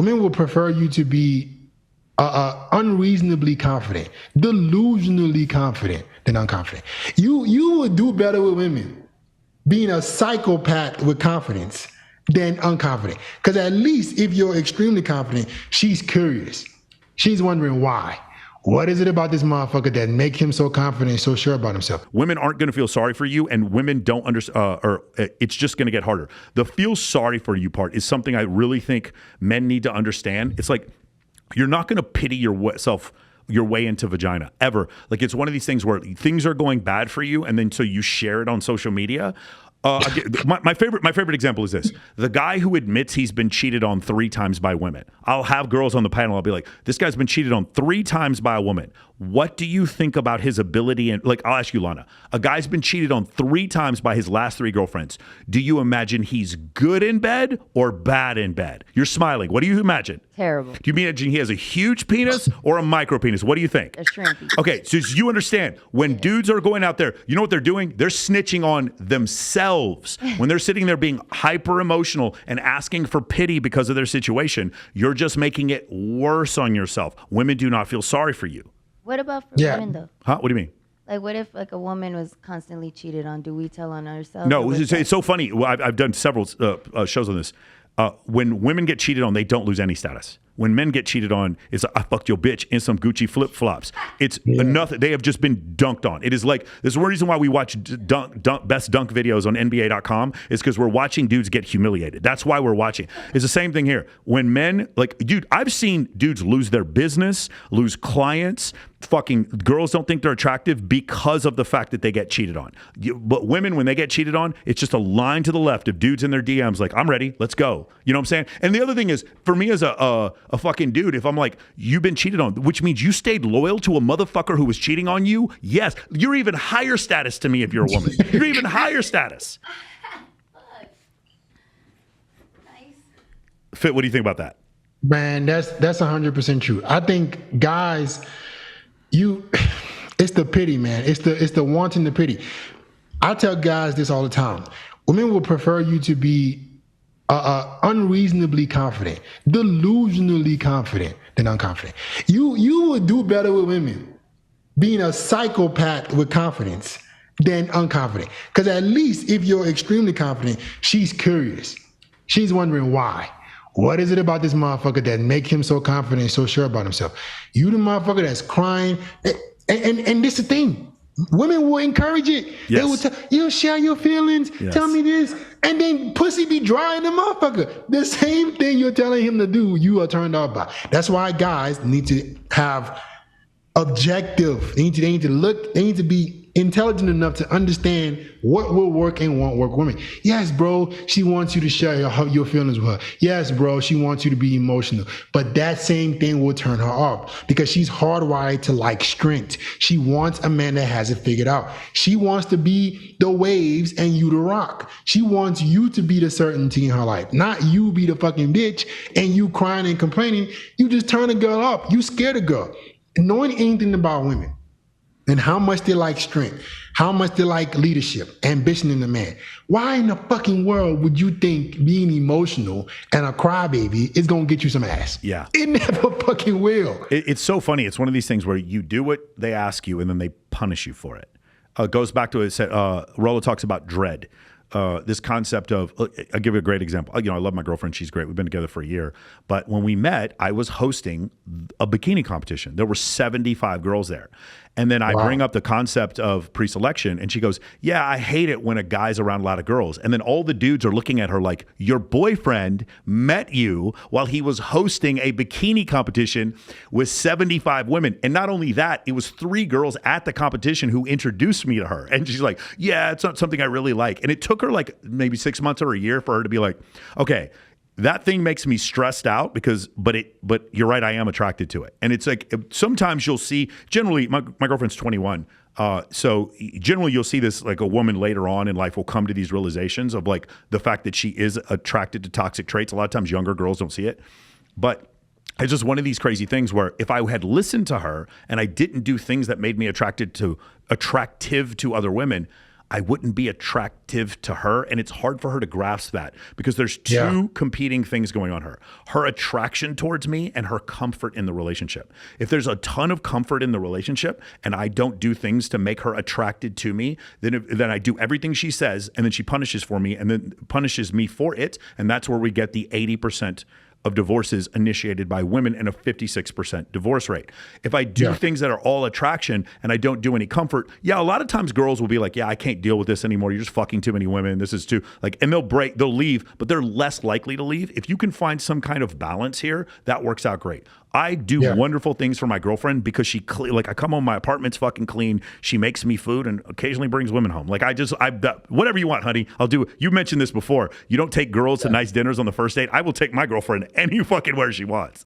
women will prefer you to be unreasonably confident, delusionally confident than unconfident. You would do better with women being a psychopath with confidence than unconfident. Because at least if you're extremely confident, she's curious. She's wondering why. What is it about this motherfucker that make him so confident, so sure about himself? Women aren't going to feel sorry for you, and women don't understand, or it's just going to get harder. The feel sorry for you part is something I really think men need to understand. It's like, you're not going to pity yourself your way into vagina ever. Like, it's one of these things where things are going bad for you, and then so you share it on social media. My favorite example is this: the guy who admits he's been cheated on 3 times by women. I'll have girls on the panel. I'll be like, this guy's been cheated on 3 times by a woman. What do you think about his ability? And like, I'll ask you, Lana, a guy's been cheated on 3 times by his last 3 girlfriends. Do you imagine he's good in bed or bad in bed? You're smiling. What do you imagine? Terrible. Do you imagine he has a huge penis or a micro penis? What do you think? A shrimpy. Okay, so you understand, when dudes are going out there, you know what they're doing? They're snitching on themselves. When they're sitting there being hyper emotional and asking for pity because of their situation, you're just making it worse on yourself. Women do not feel sorry for you. What about for women though? Huh? What do you mean? Like, what if like a woman was constantly cheated on? Do we tell on ourselves? No, it's so funny. Well, I've done several shows on this. When women get cheated on, they don't lose any status. When men get cheated on, it's I fucked your bitch in some Gucci flip flops. It's nothing. They have just been dunked on. It is like, there's one reason why we watch best dunk videos on NBA.com is because we're watching dudes get humiliated. That's why we're watching. It's the same thing here. When men, like, dude, I've seen dudes lose their business, lose clients. Fucking girls don't think they're attractive because of the fact that they get cheated on. But women, when they get cheated on, it's just a line to the left of dudes in their DMs like, I'm ready, let's go. You know what I'm saying? And the other thing is, for me as a fucking dude, if I'm like, you've been cheated on, which means you stayed loyal to a motherfucker who was cheating on you, yes, you're even higher status to me if you're a woman. You're even higher status. Nice. Fit, what do you think about that? Man, that's 100% true. I think guys, it's the pity, man. It's the wanting the pity. I tell guys this all the time. Women will prefer you to be unreasonably confident, delusionally confident than unconfident. You would do better with women being a psychopath with confidence than unconfident. Because at least if you're extremely confident, she's curious. She's wondering why. What is it about this motherfucker that make him so confident, so sure about himself? You the motherfucker that's crying. And this is the thing. Women will encourage it. Yes. They will tell you, share your feelings, Yes. tell me this. And then pussy be dry in the motherfucker. The same thing you're telling him to do, you are turned off by. That's why guys need to have objective. They need to look, they need to be intelligent enough to understand what will work and won't work women. Yes, bro, she wants you to share your feelings with her. Yes, bro, she wants you to be emotional. But that same thing will turn her off because she's hardwired to like strength. She wants a man that has it figured out. She wants to be the waves and you the rock. She wants you to be the certainty in her life, not you be the fucking bitch and you crying and complaining. You just turn a girl up. You scare the girl. Knowing anything about women and how much they like strength, how much they like leadership, ambition in a man. Why in the fucking world would you think being emotional and a crybaby is going to get you some ass? Yeah. It never fucking will. It's so funny. It's one of these things where you do what they ask you and then they punish you for it. It goes back to it. Rollo talks about dread. This concept of, I'll give you a great example. I love my girlfriend. She's great. We've been together for a year. But when we met, I was hosting a bikini competition. There were 75 girls there. And then I bring up the concept of pre-selection and she goes, yeah, I hate it when a guy's around a lot of girls. And then all the dudes are looking at her like, your boyfriend met you while he was hosting a bikini competition with 75 women. And not only that, it was 3 girls at the competition who introduced me to her. And she's like, yeah, it's not something I really like. And it took her like maybe 6 months or a year for her to be like, okay, that thing makes me stressed out but you're right, I am attracted to it. And it's like, sometimes you'll see, generally, my girlfriend's 21. So generally you'll see this, like a woman later on in life will come to these realizations of like the fact that she is attracted to toxic traits. A lot of times younger girls don't see it. But it's just one of these crazy things where if I had listened to her and I didn't do things that made me attractive to other women, I wouldn't be attractive to her. And it's hard for her to grasp that because there's two Yeah. competing things going on her attraction towards me and her comfort in the relationship. If there's a ton of comfort in the relationship and I don't do things to make her attracted to me, then I do everything she says and then she punishes for me and then punishes me for it. And that's where we get the 80% of divorces initiated by women and a 56% divorce rate. If I do things that are all attraction and I don't do any comfort, a lot of times girls will be like, I can't deal with this anymore. You're just fucking too many women. This is too and they'll leave, but they're less likely to leave. If you can find some kind of balance here, that works out great. I do wonderful things for my girlfriend because she I come home, my apartment's fucking clean. She makes me food and occasionally brings women home. Like whatever you want, honey, I'll do. You mentioned this before. You don't take girls to nice dinners on the first date. I will take my girlfriend any fucking where she wants.